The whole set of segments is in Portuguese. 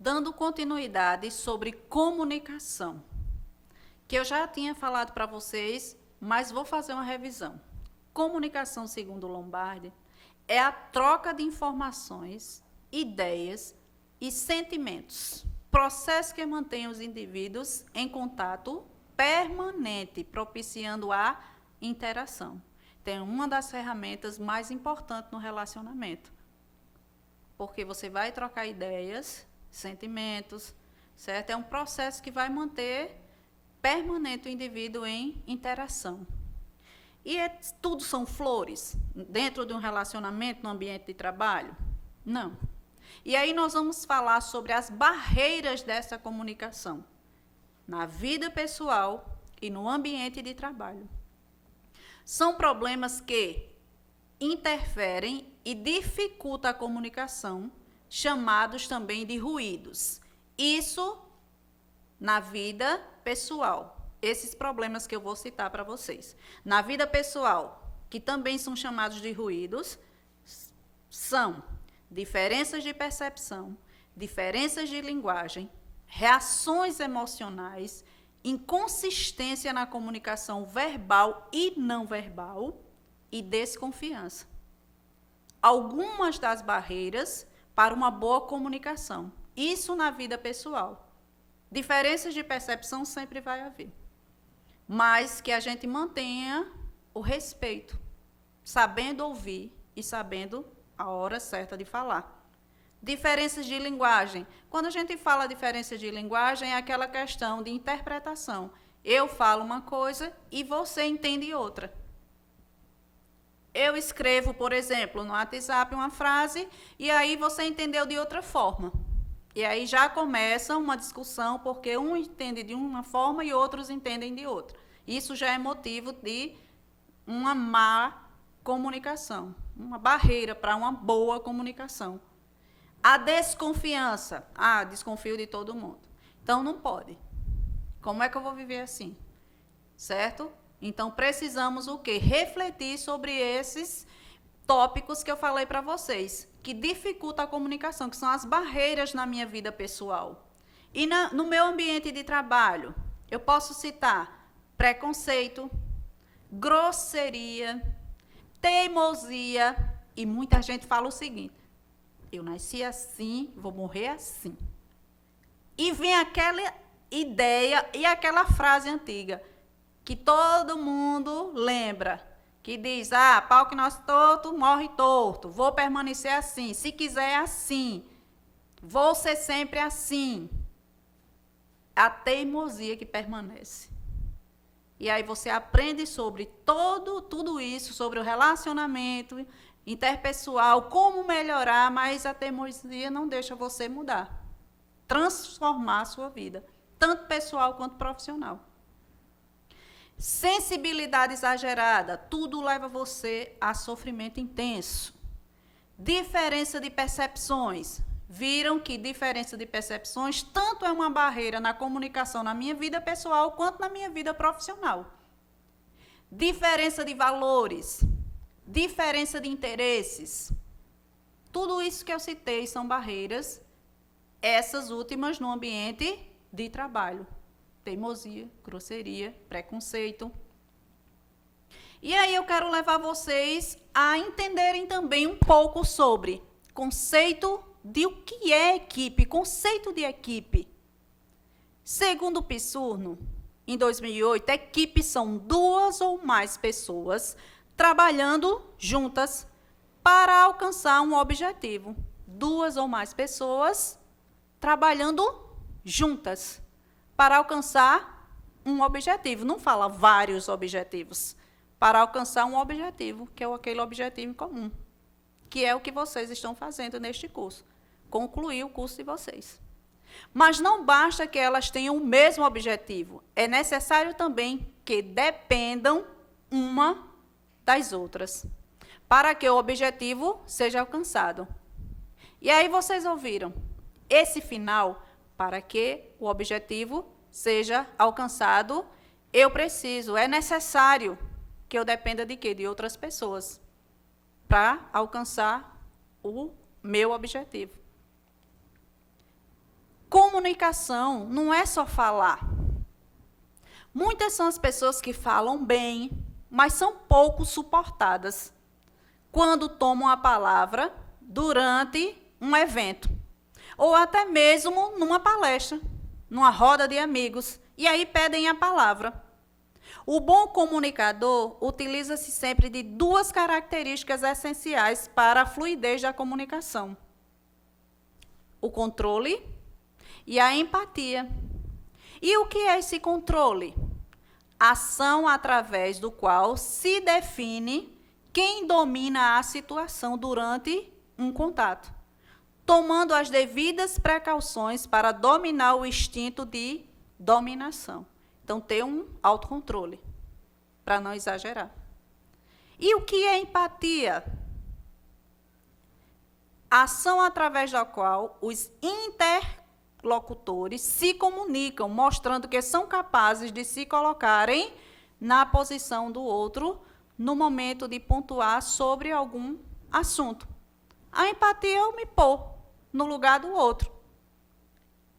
Dando continuidade sobre comunicação, que eu já tinha falado para vocês, mas vou fazer uma revisão. Comunicação, segundo Lombardi, é a troca de informações, ideias e sentimentos, processo que mantém os indivíduos em contato permanente, propiciando a interação. Então, é uma das ferramentas mais importantes no relacionamento, porque você vai trocar ideias, sentimentos, certo? É um processo que vai manter permanente o indivíduo em interação. E tudo são flores dentro de um relacionamento, no ambiente de trabalho? Não. E aí nós vamos falar sobre as barreiras dessa comunicação na vida pessoal e no ambiente de trabalho. São problemas que interferem e dificultam a comunicação, chamados também de ruídos. Isso na vida pessoal. Esses problemas que eu vou citar para vocês. Na vida pessoal, que também são chamados de ruídos, são diferenças de percepção, diferenças de linguagem, reações emocionais, inconsistência na comunicação verbal e não verbal e desconfiança. Algumas das barreiras para uma boa comunicação. Isso na vida pessoal. Diferenças de percepção sempre vai haver. Mas que a gente mantenha o respeito, sabendo ouvir e sabendo a hora certa de falar. Diferenças de linguagem. Quando a gente fala diferença de linguagem, é aquela questão de interpretação. Eu falo uma coisa e você entende outra. Eu escrevo, por exemplo, no WhatsApp uma frase e aí você entendeu de outra forma. E aí já começa uma discussão porque um entende de uma forma e outros entendem de outra. Isso já é motivo de uma má comunicação, uma barreira para uma boa comunicação. A desconfiança. Desconfio de todo mundo. Então, não pode. Como é que eu vou viver assim? Certo? Então, precisamos o quê? Refletir sobre esses tópicos que eu falei para vocês, que dificultam a comunicação, que são as barreiras na minha vida pessoal. E no meu ambiente de trabalho, eu posso citar preconceito, grosseria, teimosia, e muita gente fala o seguinte: eu nasci assim, vou morrer assim. E vem aquela ideia e aquela frase antiga, que todo mundo lembra, que diz, pau que nasce torto, morre torto, vou permanecer assim, se quiser assim, vou ser sempre assim. A teimosia que permanece. E aí você aprende sobre tudo isso, sobre o relacionamento interpessoal, como melhorar, mas a teimosia não deixa você mudar, transformar a sua vida, tanto pessoal quanto profissional. Sensibilidade exagerada, tudo leva você a sofrimento intenso. Diferença de percepções. Viram que diferença de percepções tanto é uma barreira na comunicação na minha vida pessoal quanto na minha vida profissional. Diferença de valores, diferença de interesses. Tudo isso que eu citei são barreiras, essas últimas no ambiente de trabalho. Teimosia, grosseria, preconceito. E aí eu quero levar vocês a entenderem também um pouco sobre conceito de o que é equipe, conceito de equipe. Segundo o Pissurno, em 2008, equipes são duas ou mais pessoas trabalhando juntas para alcançar um objetivo. Duas ou mais pessoas trabalhando juntas para alcançar um objetivo. Não fala vários objetivos. Para alcançar um objetivo, que é aquele objetivo em comum, que é o que vocês estão fazendo neste curso. Concluir o curso de vocês. Mas não basta que elas tenham o mesmo objetivo. É necessário também que dependam uma das outras, para que o objetivo seja alcançado. E aí vocês ouviram, esse final, para que o objetivo seja alcançado, é necessário que eu dependa de quê? De outras pessoas, para alcançar o meu objetivo. comunicação não é só falar. Muitas são as pessoas que falam bem, mas são pouco suportadas quando tomam a palavra durante um evento, ou até mesmo numa palestra, numa roda de amigos, e aí pedem a palavra. O bom comunicador utiliza-se sempre de duas características essenciais para a fluidez da comunicação: o controle e a empatia. E o que é esse controle? Ação através do qual se define quem domina a situação durante um contato, tomando as devidas precauções para dominar o instinto de dominação. Então, ter um autocontrole, para não exagerar. E o que é empatia? Ação através da qual os interlocutores se comunicam, mostrando que são capazes de se colocarem na posição do outro no momento de pontuar sobre algum assunto. A empatia é eu me pôr no lugar do outro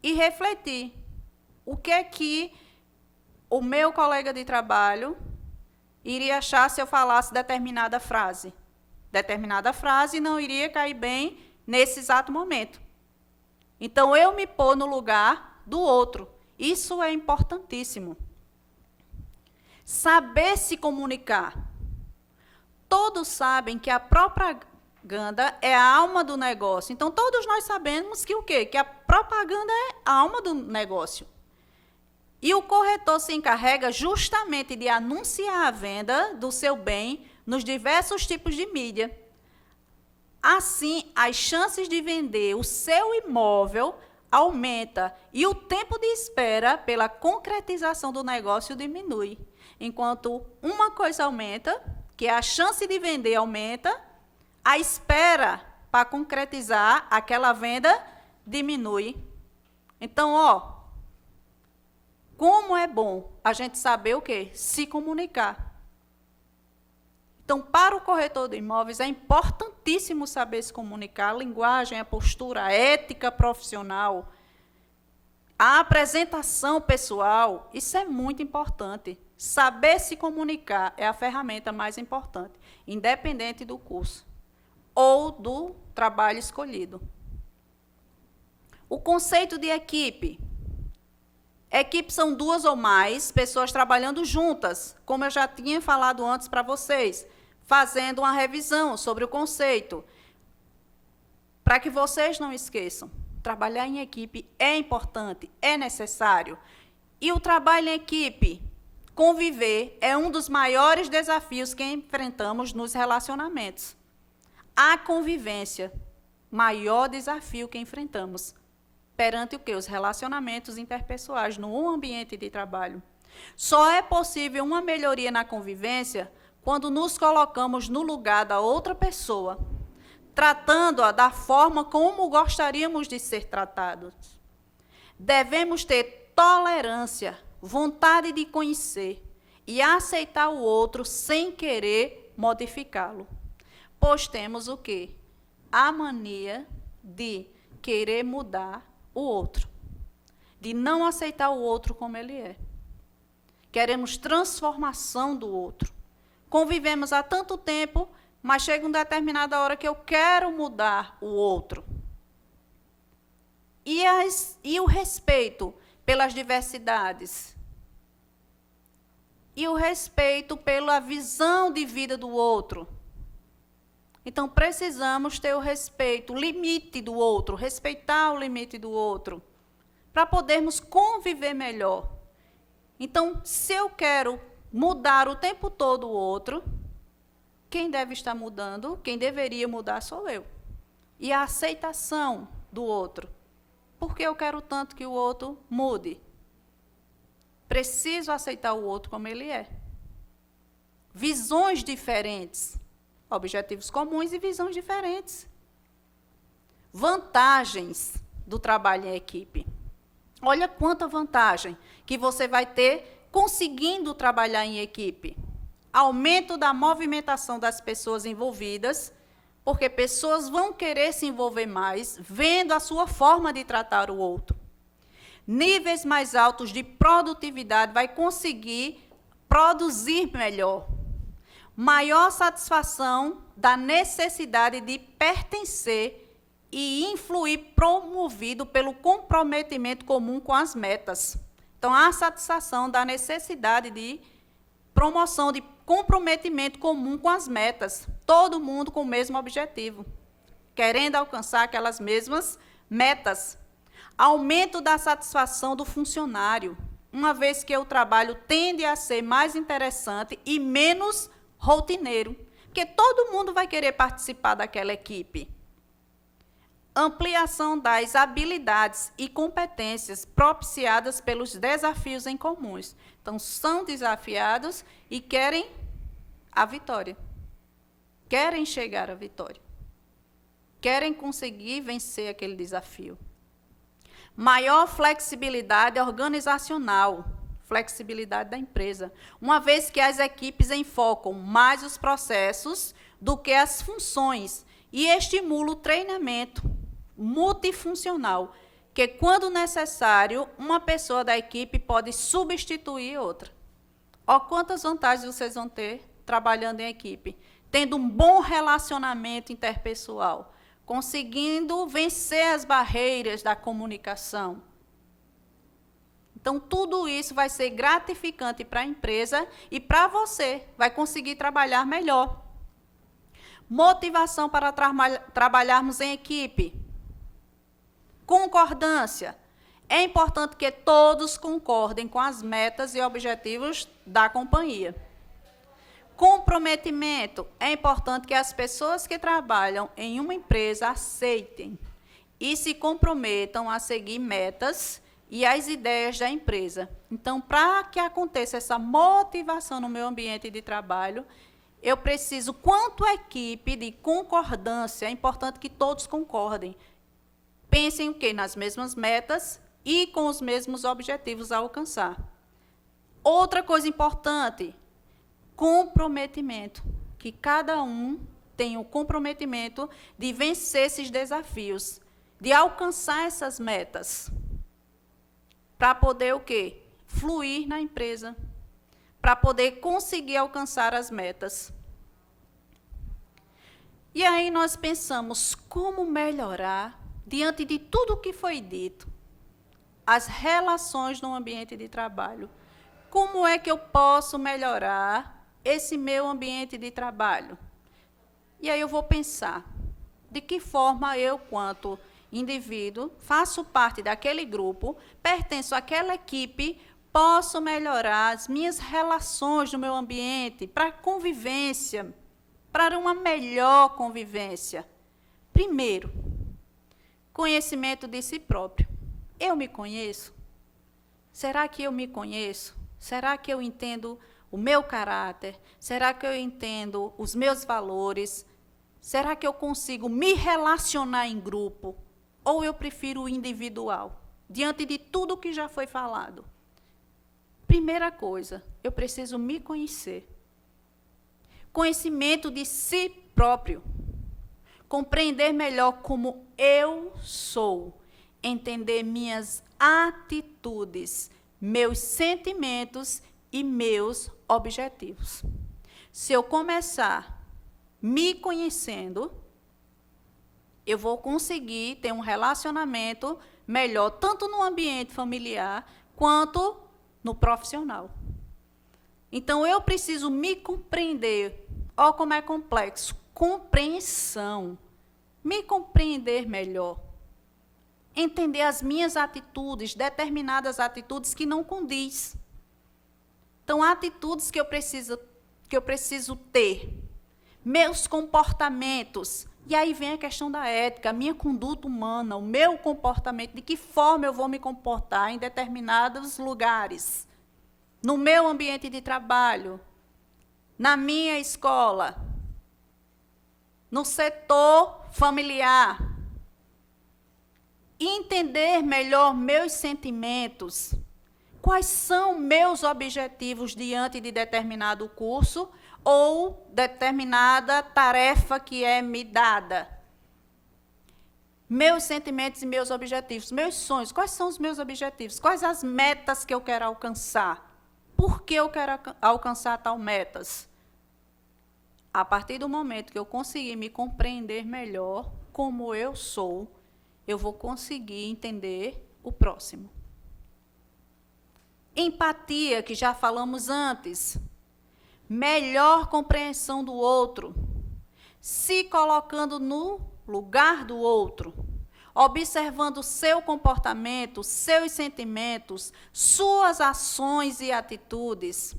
e refletir o que é que o meu colega de trabalho iria achar se eu falasse determinada frase. Determinada frase não iria cair bem nesse exato momento. Então, eu me pôr no lugar do outro. Isso é importantíssimo. Saber se comunicar. Todos sabem que a propaganda é a alma do negócio. Então, todos nós sabemos que o quê? Que a propaganda é a alma do negócio. E o corretor se encarrega justamente de anunciar a venda do seu bem nos diversos tipos de mídia. Assim, as chances de vender o seu imóvel aumenta e o tempo de espera pela concretização do negócio diminui. Enquanto uma coisa aumenta, que é a chance de vender aumenta, a espera para concretizar aquela venda diminui. Então, como é bom a gente saber o quê? Se comunicar. Então, para o corretor de imóveis, é importantíssimo saber se comunicar, a linguagem, a postura, a ética profissional, a apresentação pessoal, isso é muito importante. Saber se comunicar é a ferramenta mais importante, independente do curso ou do trabalho escolhido. O conceito de equipe. Equipe são duas ou mais pessoas trabalhando juntas, como eu já tinha falado antes para vocês, fazendo uma revisão sobre o conceito, para que vocês não esqueçam. Trabalhar em equipe é importante, é necessário. E o trabalho em equipe, conviver, é um dos maiores desafios que enfrentamos nos relacionamentos. A convivência, maior desafio que enfrentamos. Perante o quê? Os relacionamentos interpessoais no ambiente de trabalho. Só é possível uma melhoria na convivência quando nos colocamos no lugar da outra pessoa, tratando-a da forma como gostaríamos de ser tratados. Devemos ter tolerância, vontade de conhecer e aceitar o outro sem querer modificá-lo. Pois temos o quê? A mania de querer mudar o outro, de não aceitar o outro como ele é. Queremos transformação do outro. Convivemos há tanto tempo, mas chega uma determinada hora que eu quero mudar o outro. E o respeito pelas diversidades. E o respeito pela visão de vida do outro. Então, precisamos ter o respeito, o limite do outro, respeitar o limite do outro, para podermos conviver melhor. Então, se eu quero mudar o tempo todo o outro, quem deve estar mudando, quem deveria mudar sou eu. E a aceitação do outro. Por que eu quero tanto que o outro mude? Preciso aceitar o outro como ele é. Visões diferentes. Objetivos comuns e visões diferentes. Vantagens do trabalho em equipe. Olha quanta vantagem que você vai ter conseguindo trabalhar em equipe. Aumento da movimentação das pessoas envolvidas, porque pessoas vão querer se envolver mais, vendo a sua forma de tratar o outro. níveis mais altos de produtividade, vai conseguir produzir melhor. Maior satisfação da necessidade de pertencer e influir, promovido pelo comprometimento comum com as metas. Então, a satisfação da necessidade de promoção de comprometimento comum com as metas. Todo mundo com o mesmo objetivo, querendo alcançar aquelas mesmas metas. Aumento da satisfação do funcionário, uma vez que o trabalho tende a ser mais interessante e menos rotineiro, porque todo mundo vai querer participar daquela equipe. Ampliação das habilidades e competências propiciadas pelos desafios em comuns. Então, são desafiados e querem a vitória. Querem chegar à vitória. Querem conseguir vencer aquele desafio. Maior flexibilidade organizacional, flexibilidade da empresa, uma vez que as equipes enfocam mais os processos do que as funções e estimula o treinamento multifuncional, que quando necessário, uma pessoa da equipe pode substituir outra. Ó, quantas vantagens vocês vão ter trabalhando em equipe, tendo um bom relacionamento interpessoal, conseguindo vencer as barreiras da comunicação. Então, tudo isso vai ser gratificante para a empresa e para você, vai conseguir trabalhar melhor. Motivação para trabalharmos em equipe. Concordância. É importante que todos concordem com as metas e objetivos da companhia. Comprometimento. É importante que as pessoas que trabalham em uma empresa aceitem e se comprometam a seguir metas e as ideias da empresa. Então, para que aconteça essa motivação no meu ambiente de trabalho, eu preciso, quanto equipe de concordância, é importante que todos concordem. Pensem o quê? Nas mesmas metas e com os mesmos objetivos a alcançar. Outra coisa importante, comprometimento. Que cada um tenha o comprometimento de vencer esses desafios, de alcançar essas metas. Para poder o quê? Fluir na empresa. Para poder conseguir alcançar as metas. E aí nós pensamos como melhorar, diante de tudo o que foi dito, as relações no ambiente de trabalho. Como é que eu posso melhorar esse meu ambiente de trabalho? E aí eu vou pensar, de que forma eu, quanto indivíduo, faço parte daquele grupo, pertenço àquela equipe, posso melhorar as minhas relações no meu ambiente, para convivência, para uma melhor convivência. Primeiro, conhecimento de si próprio. Eu me conheço? Será que eu me conheço? Será que eu entendo o meu caráter? Será que eu entendo os meus valores? Será que eu consigo me relacionar em grupo? Ou eu prefiro o individual? Diante de tudo que já foi falado. Primeira coisa, eu preciso me conhecer. Conhecimento de si próprio. Compreender melhor como eu sou. Entender minhas atitudes, meus sentimentos e meus objetivos. Se eu começar me conhecendo, eu vou conseguir ter um relacionamento melhor, tanto no ambiente familiar, quanto no profissional. Então, eu preciso me compreender. Olha como é complexo. Compreensão. Me compreender melhor. Entender as minhas atitudes, determinadas atitudes que não condiz. Então, atitudes que eu preciso ter. Meus comportamentos. E aí vem a questão da ética, a minha conduta humana, o meu comportamento, de que forma eu vou me comportar em determinados lugares. No meu ambiente de trabalho, na minha escola, no setor familiar. Entender melhor meus sentimentos. Quais são meus objetivos diante de determinado curso ou determinada tarefa que é me dada. Meus sentimentos e meus objetivos, meus sonhos. Quais são os meus objetivos? Quais as metas que eu quero alcançar? Por que eu quero alcançar tal metas? A partir do momento que eu conseguir me compreender melhor como eu sou, eu vou conseguir entender o próximo. Empatia, que já falamos antes. Melhor compreensão do outro. Se colocando no lugar do outro. Observando seu comportamento, seus sentimentos, suas ações e atitudes.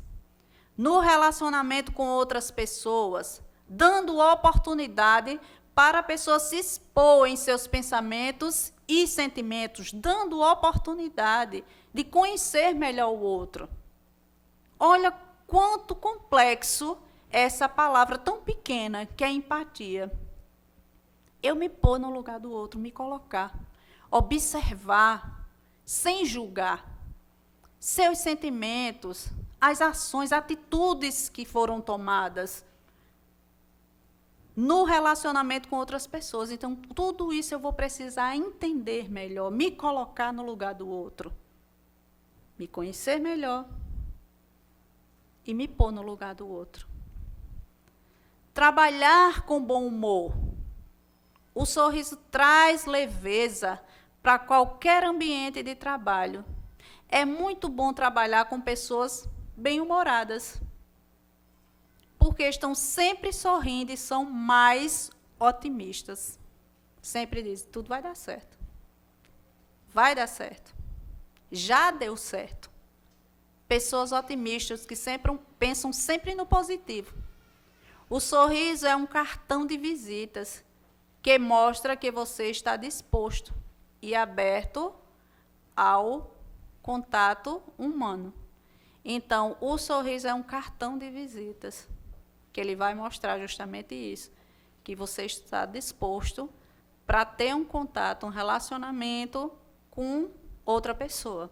No relacionamento com outras pessoas, dando oportunidade para a pessoa se expor em seus pensamentos e sentimentos, dando oportunidade de conhecer melhor o outro. Olha quanto complexo é essa palavra tão pequena que é empatia. Eu me pôr no lugar do outro, me colocar, observar, sem julgar, seus sentimentos, as ações, atitudes que foram tomadas no relacionamento com outras pessoas. Então, tudo isso eu vou precisar entender melhor, me colocar no lugar do outro, me conhecer melhor e me pôr no lugar do outro. Trabalhar com bom humor. O sorriso traz leveza para qualquer ambiente de trabalho. É muito bom trabalhar com pessoas bem-humoradas, porque estão sempre sorrindo e são mais otimistas. Sempre dizem, tudo vai dar certo. Vai dar certo. Já deu certo. Pessoas otimistas que pensam sempre no positivo. O sorriso é um cartão de visitas que mostra que você está disposto e aberto ao contato humano. Então, o sorriso é um cartão de visitas, que ele vai mostrar justamente isso, que você está disposto para ter um contato, um relacionamento com outra pessoa.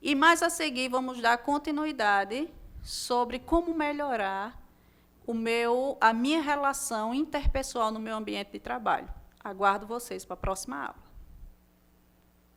E mais a seguir, vamos dar continuidade sobre como melhorar a minha relação interpessoal no meu ambiente de trabalho. Aguardo vocês para a próxima aula.